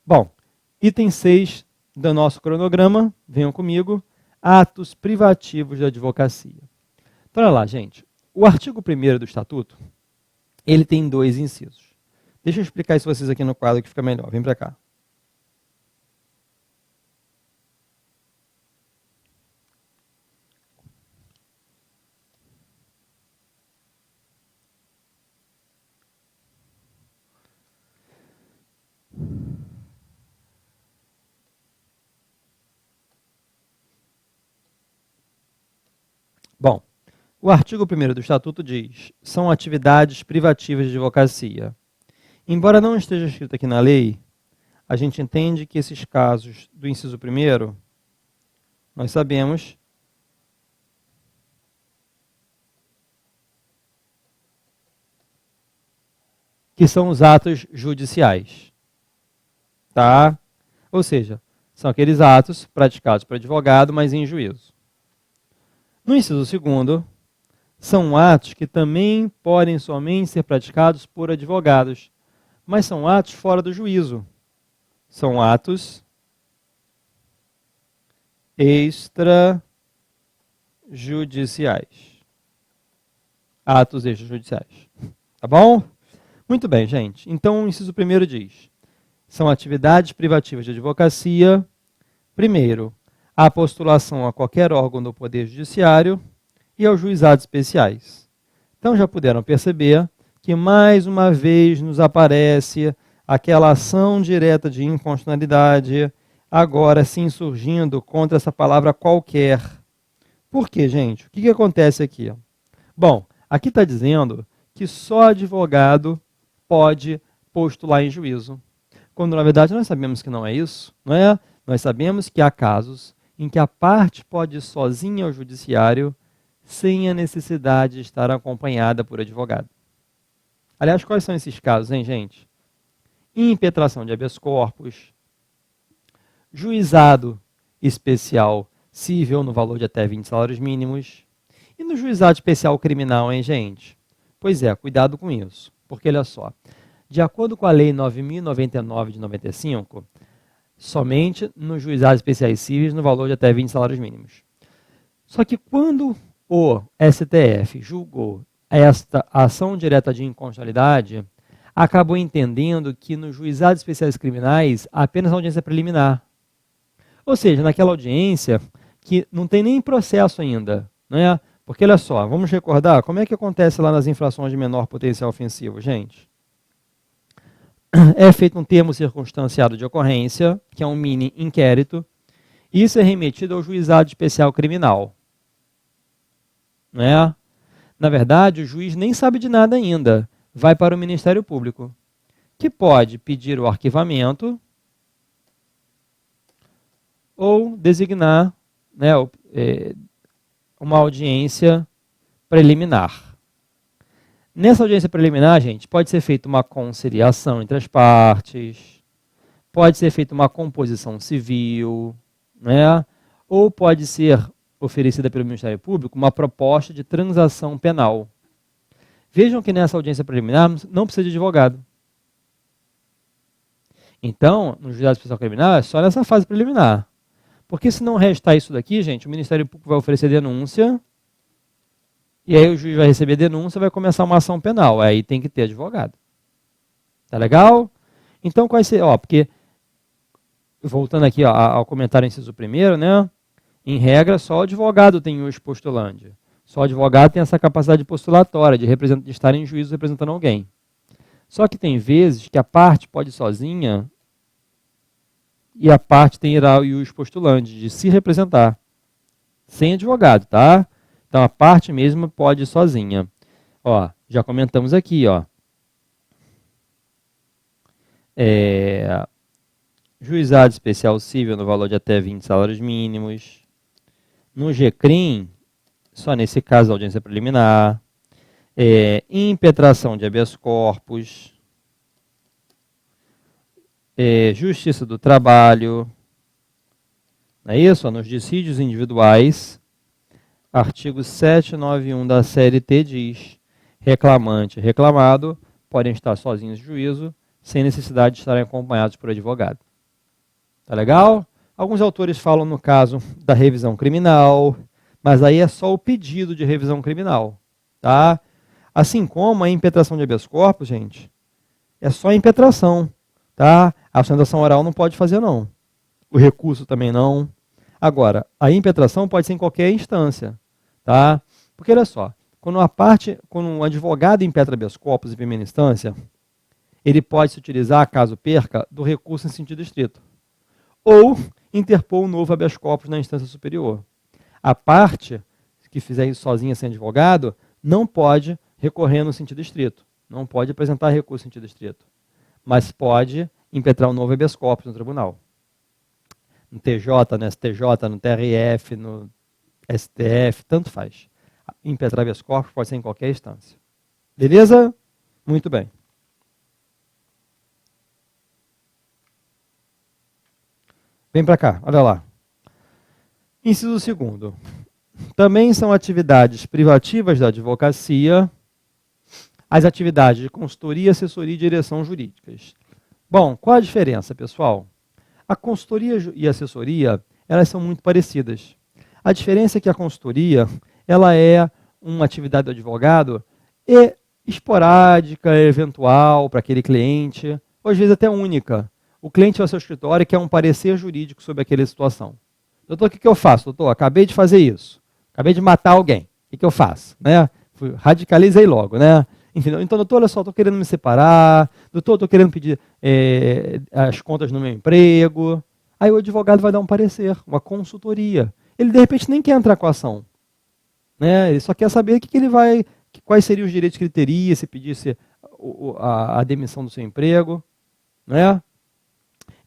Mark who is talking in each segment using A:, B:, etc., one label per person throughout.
A: Bom, item 6 do nosso cronograma, venham comigo, atos privativos da advocacia. Então, olha lá, gente, o artigo 1º do Estatuto, ele tem 2 incisos. Deixa eu explicar isso para vocês aqui no quadro que fica melhor, vem para cá. Bom, o artigo 1º do Estatuto diz, são atividades privativas de advocacia. Embora não esteja escrito aqui na lei, a gente entende que esses casos do inciso 1º, nós sabemos que são os atos judiciais. Tá? Ou seja, são aqueles atos praticados por advogado, mas em juízo. No inciso 2º, são atos que também podem somente ser praticados por advogados, mas são atos fora do juízo. São atos extrajudiciais. Atos extrajudiciais. Tá bom? Muito bem, gente. Então, o inciso 1º diz, são atividades privativas de advocacia. Primeiro, a postulação a qualquer órgão do Poder Judiciário e aos juizados especiais. Então, já puderam perceber que, mais uma vez, nos aparece aquela ação direta de inconstitucionalidade, agora sim surgindo contra essa palavra qualquer. Por quê, gente? O que acontece aqui? Bom, aqui está dizendo que só advogado pode postular em juízo, quando, na verdade, nós sabemos que não é isso, não é? Nós sabemos que há casos em que a parte pode ir sozinha ao judiciário sem a necessidade de estar acompanhada por advogado. Aliás, quais são esses casos, hein, gente? Impetração de habeas corpus, juizado especial cível no valor de até 20 salários mínimos e no juizado especial criminal, hein, gente? Pois é, cuidado com isso, porque olha só, de acordo com a Lei 9.099 de 95, somente nos juizados especiais cíveis no valor de até 20 salários mínimos. Só que quando o STF julgou esta ação direta de inconstitucionalidade, acabou entendendo que nos juizados especiais criminais apenas audiência preliminar. Ou seja, naquela audiência que não tem nem processo ainda, né? Porque olha só, vamos recordar como é que acontece lá nas infrações de menor potencial ofensivo, gente. É feito um termo circunstanciado de ocorrência, que é um mini inquérito, e isso é remetido ao juizado especial criminal. Né? Na verdade, o juiz nem sabe de nada ainda, vai para o Ministério Público, que pode pedir o arquivamento ou designar, né, uma audiência preliminar. Nessa audiência preliminar, gente, pode ser feita uma conciliação entre as partes, pode ser feita uma composição civil, né? Ou pode ser oferecida pelo Ministério Público uma proposta de transação penal. Vejam que nessa audiência preliminar não precisa de advogado. Então, no juizado especial criminal é só nessa fase preliminar. Porque se não restar isso daqui, gente, o Ministério Público vai oferecer denúncia, e aí o juiz vai receber denúncia e vai começar uma ação penal. Aí tem que ter advogado. Tá legal? Então, quais ser, porque, voltando aqui ao comentário inciso 1º, né? Em regra, só o advogado tem o postulante. Só o advogado tem essa capacidade postulatória de estar em juízo representando alguém. Só que tem vezes que a parte pode ir sozinha e a parte tem os postulantes de se representar. Sem advogado, tá? Então, a parte mesmo pode ir sozinha. Já comentamos aqui, juizado especial cível no valor de até 20 salários mínimos. No GCRIM, só nesse caso, audiência preliminar. Impetração de habeas corpus. Justiça do trabalho. Não é isso? Nos dissídios individuais. Artigo 791 da CLT diz, reclamante e reclamado podem estar sozinhos no juízo, sem necessidade de estarem acompanhados por advogado. Tá legal? Alguns autores falam no caso da revisão criminal, mas aí é só o pedido de revisão criminal, tá? Assim como a impetração de habeas corpus, gente, é só a impetração, tá? A sustentação oral não pode fazer, não. O recurso também não. Agora, a impetração pode ser em qualquer instância, tá? Porque olha só, quando um advogado impetra habeas corpus em primeira instância, ele pode se utilizar, caso perca, do recurso em sentido estrito, ou interpor um novo habeas corpus na instância superior. A parte que fizer isso sozinha sem advogado não pode recorrer no sentido estrito, não pode apresentar recurso em sentido estrito, mas pode impetrar um novo habeas corpus no tribunal. No TJ, no STJ, no TRF, no STF, tanto faz. Impetrar habeas corpus pode ser em qualquer instância. Beleza? Muito bem. Vem para cá, olha lá. Inciso 2º. Também são atividades privativas da advocacia as atividades de consultoria, assessoria e direção jurídicas. Bom, qual a diferença, pessoal? A consultoria e a assessoria, elas são muito parecidas. A diferença é que a consultoria, ela é uma atividade do advogado esporádica, eventual para aquele cliente, ou às vezes até única. O cliente vai ao seu escritório e quer um parecer jurídico sobre aquela situação. Doutor, o que eu faço? Doutor, acabei de fazer isso. Acabei de matar alguém. O que eu faço? Né? Radicalizei logo, né? Enfim, então, doutor, olha só, estou querendo me separar. Doutor, estou querendo pedir as contas no meu emprego. Aí o advogado vai dar um parecer, uma consultoria. Ele, de repente, nem quer entrar com a ação. Né? Ele só quer saber quais seriam os direitos que ele teria se pedisse a demissão do seu emprego. Né?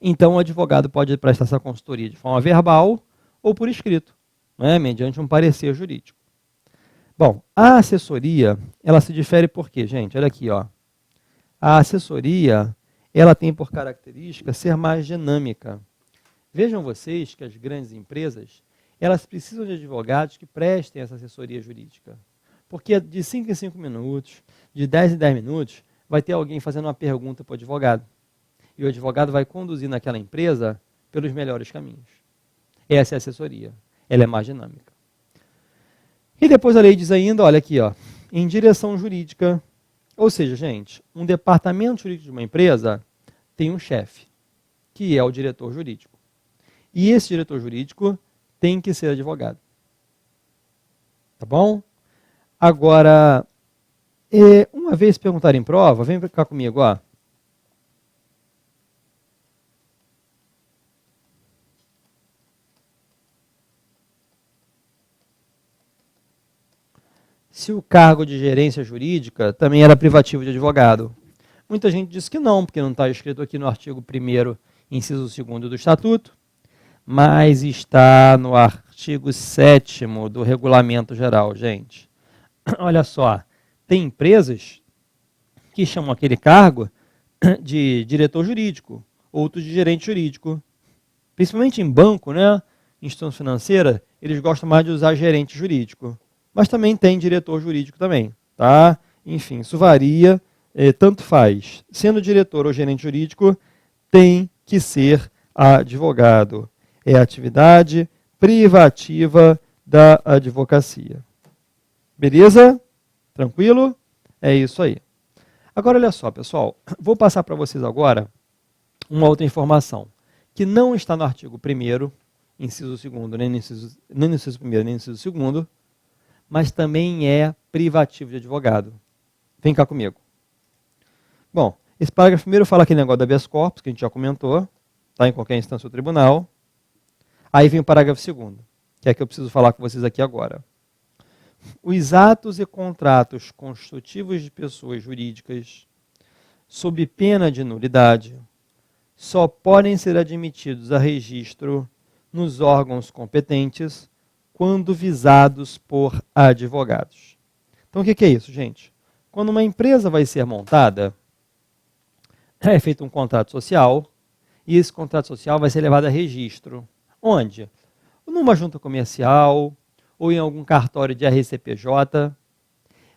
A: Então, o advogado pode prestar essa consultoria de forma verbal ou por escrito, né? Mediante um parecer jurídico. Bom, a assessoria, ela se difere por quê, gente? Olha aqui, ó. A assessoria, ela tem por característica ser mais dinâmica. Vejam vocês que as grandes empresas, elas precisam de advogados que prestem essa assessoria jurídica. Porque de 5 em 5 minutos, de 10 em 10 minutos, vai ter alguém fazendo uma pergunta para o advogado. E o advogado vai conduzir naquela empresa pelos melhores caminhos. Essa é a assessoria. Ela é mais dinâmica. E depois a lei diz ainda, olha aqui, ó, em direção jurídica. Ou seja, gente, um departamento jurídico de uma empresa tem um chefe, que é o diretor jurídico. E esse diretor jurídico tem que ser advogado. Tá bom? Agora, uma vez perguntaram em prova, vem cá comigo, ó. Se o cargo de gerência jurídica também era privativo de advogado. Muita gente diz que não, porque não está escrito aqui no artigo 1º, inciso 2º do Estatuto, mas está no artigo 7º do Regulamento Geral, gente. Olha só, tem empresas que chamam aquele cargo de diretor jurídico, outros de gerente jurídico. Principalmente em banco, né, instituição financeira, eles gostam mais de usar gerente jurídico. Mas também tem diretor jurídico também, tá? Enfim, isso varia, tanto faz. Sendo diretor ou gerente jurídico, tem que ser advogado. É a atividade privativa da advocacia. Beleza? Tranquilo? É isso aí. Agora, olha só, pessoal. Vou passar para vocês agora uma outra informação, que não está no artigo 1º, inciso 2º, nem no inciso 1º, nem no inciso 2º, mas também é privativo de advogado. Vem cá comigo. Bom, esse parágrafo primeiro fala aquele negócio da habeas corpus, que a gente já comentou, tá, em qualquer instância ou tribunal. Aí vem o parágrafo 2º, que é que eu preciso falar com vocês aqui agora. Os atos e contratos constitutivos de pessoas jurídicas, sob pena de nulidade, só podem ser admitidos a registro nos órgãos competentes quando visados por advogados. Então, o que é isso, gente? Quando uma empresa vai ser montada, é feito um contrato social, e esse contrato social vai ser levado a registro. Onde? Numa junta comercial, ou em algum cartório de RCPJ,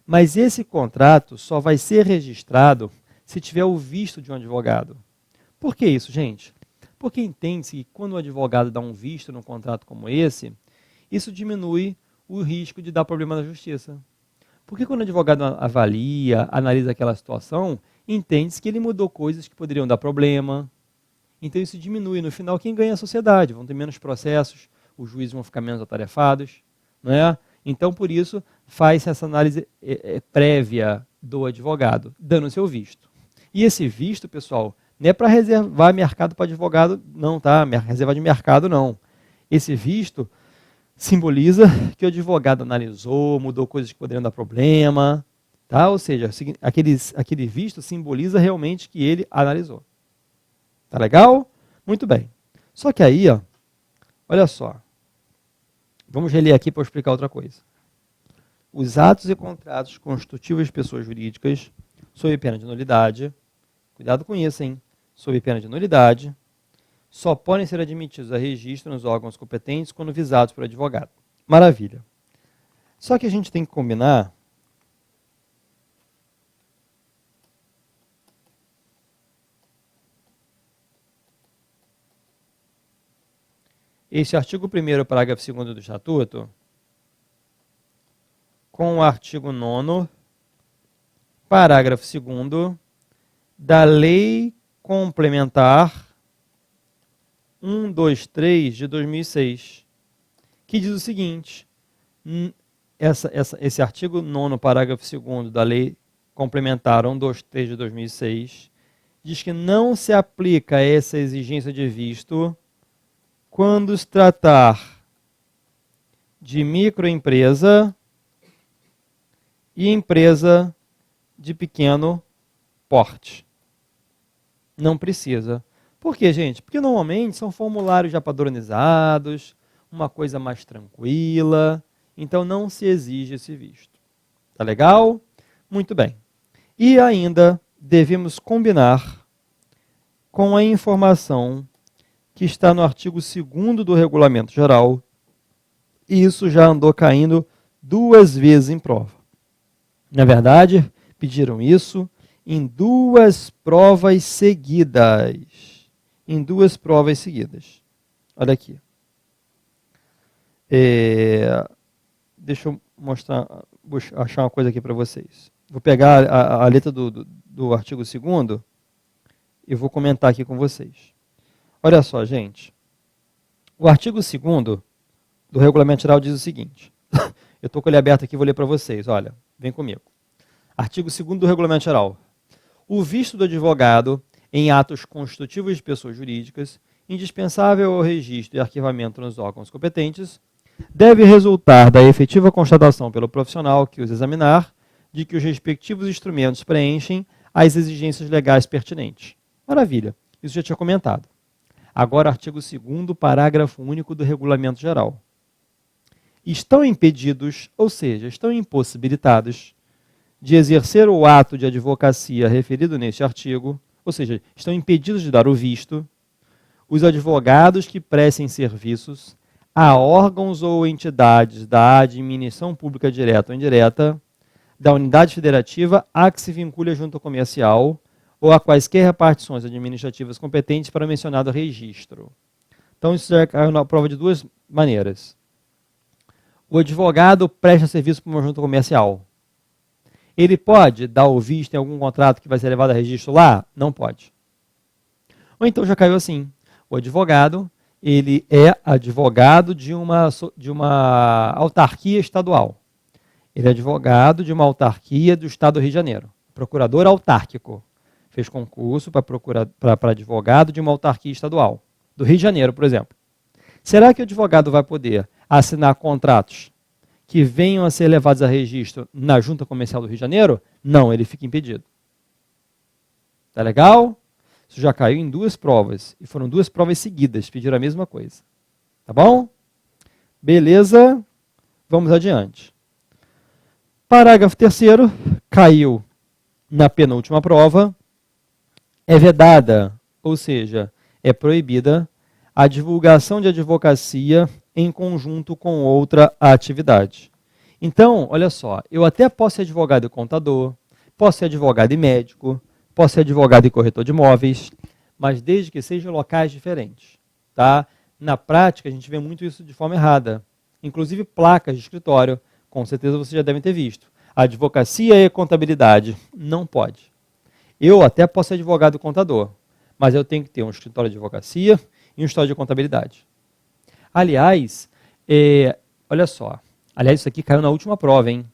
A: mas esse contrato só vai ser registrado se tiver o visto de um advogado. Por que isso, gente? Porque entende-se que quando o advogado dá um visto num contrato como esse, isso diminui o risco de dar problema na justiça. Porque quando o advogado avalia, analisa aquela situação, entende-se que ele mudou coisas que poderiam dar problema. Então isso diminui. No final, quem ganha é a sociedade. Vão ter menos processos, os juízes vão ficar menos atarefados. Não é? Então, por isso, faz essa análise prévia do advogado, dando o seu visto. E esse visto, pessoal, não é para reservar mercado para advogado, não, tá? Reserva de mercado, não. Esse visto simboliza que o advogado analisou, mudou coisas que poderiam dar problema, tá? Ou seja, aquele visto simboliza realmente que ele analisou. Tá legal? Muito bem. Só que aí, ó, olha só. Vamos reler aqui para explicar outra coisa. Os atos e contratos constitutivos de pessoas jurídicas, sob pena de nulidade, cuidado com isso, hein? Sob pena de nulidade, só podem ser admitidos a registro nos órgãos competentes quando visados por advogado. Maravilha. Só que a gente tem que combinar esse artigo 1º, parágrafo 2º do Estatuto com o artigo 9º, parágrafo 2º da Lei Complementar 123 de 2006, que diz o seguinte, esse artigo 9º, parágrafo 2º da Lei Complementar 123 de 2006, diz que não se aplica essa exigência de visto quando se tratar de microempresa e empresa de pequeno porte. Não precisa. Por quê, gente? Porque normalmente são formulários já padronizados, uma coisa mais tranquila, então não se exige esse visto. Tá legal? Muito bem. E ainda devemos combinar com a informação que está no artigo 2º do Regulamento Geral, e isso já andou caindo 2 vezes em prova. Na verdade, pediram isso em 2 provas seguidas. Em 2 provas seguidas. Olha aqui. Deixa eu achar uma coisa aqui para vocês. Vou pegar a letra do artigo 2º e vou comentar aqui com vocês. Olha só, gente. O artigo 2º do Regulamento Geral diz o seguinte. Eu estou com ele aberto aqui, vou ler para vocês. Olha, vem comigo. Artigo 2º do Regulamento Geral. O visto do advogado em atos constitutivos de pessoas jurídicas, indispensável ao registro e arquivamento nos órgãos competentes, deve resultar da efetiva constatação pelo profissional que os examinar de que os respectivos instrumentos preenchem as exigências legais pertinentes. Maravilha, isso já tinha comentado. Agora, artigo 2º, parágrafo único do Regulamento Geral. Estão impedidos, ou seja, estão impossibilitados de exercer o ato de advocacia referido neste artigo, ou seja, estão impedidos de dar o visto, os advogados que prestem serviços a órgãos ou entidades da administração pública direta ou indireta, da unidade federativa a que se vincule a junta comercial ou a quaisquer repartições administrativas competentes para o mencionado registro. Então, isso já caiu na prova de 2 maneiras. O advogado presta serviço para uma junta comercial. Ele pode dar o visto em algum contrato que vai ser levado a registro lá? Não pode. Ou então já caiu assim. O advogado, ele é advogado de uma autarquia estadual. Ele é advogado de uma autarquia do Estado do Rio de Janeiro. Procurador autárquico. Fez concurso para advogado de uma autarquia estadual. Do Rio de Janeiro, por exemplo. Será que o advogado vai poder assinar contratos que venham a ser levados a registro na Junta Comercial do Rio de Janeiro? Não, ele fica impedido. Tá legal? Isso já caiu em 2 provas. E foram 2 provas seguidas, pediram a mesma coisa. Tá bom? Beleza? Vamos adiante. Parágrafo 3º, caiu na penúltima prova. É vedada, ou seja, é proibida a divulgação de advocacia em conjunto com outra atividade. Então, olha só, eu até posso ser advogado e contador, posso ser advogado e médico, posso ser advogado e corretor de imóveis, mas desde que sejam locais diferentes. Tá? Na prática, a gente vê muito isso de forma errada. Inclusive placas de escritório, com certeza vocês já devem ter visto. Advocacia e contabilidade, não pode. Eu até posso ser advogado e contador, mas eu tenho que ter um escritório de advocacia e um escritório de contabilidade. Aliás, olha só, isso aqui caiu na última prova, hein?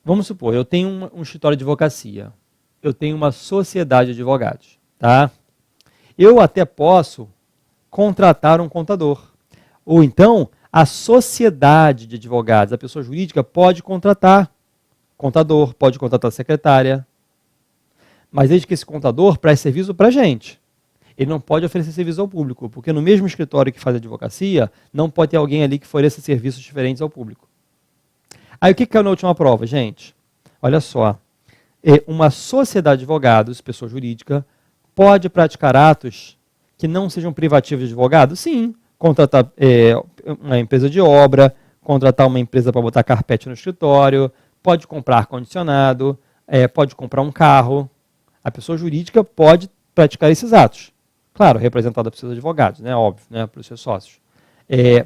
A: Vamos supor, eu tenho um escritório de advocacia, eu tenho uma sociedade de advogados, tá? Eu até posso contratar um contador, ou então a sociedade de advogados, a pessoa jurídica pode contratar contador, pode contratar secretária, mas desde que esse contador preste serviço para a gente. Ele não pode oferecer serviço ao público, porque no mesmo escritório que faz advocacia, não pode ter alguém ali que ofereça serviços diferentes ao público. Aí o que caiu na última prova, gente? Olha só, uma sociedade de advogados, pessoa jurídica, pode praticar atos que não sejam privativos de advogado? Sim, contratar uma empresa de obra, contratar uma empresa para botar carpete no escritório, pode comprar ar-condicionado, pode comprar um carro. A pessoa jurídica pode praticar esses atos. Claro, representada por seus advogados, né? Óbvio, né? Para os seus sócios.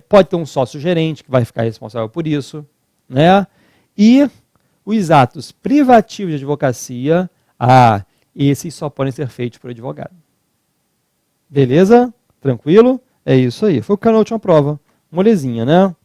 A: Pode ter um sócio gerente que vai ficar responsável por isso, né? E os atos privativos de advocacia, esses só podem ser feitos por advogado. Beleza? Tranquilo? É isso aí. Foi o que caiu na última prova. Molezinha, né?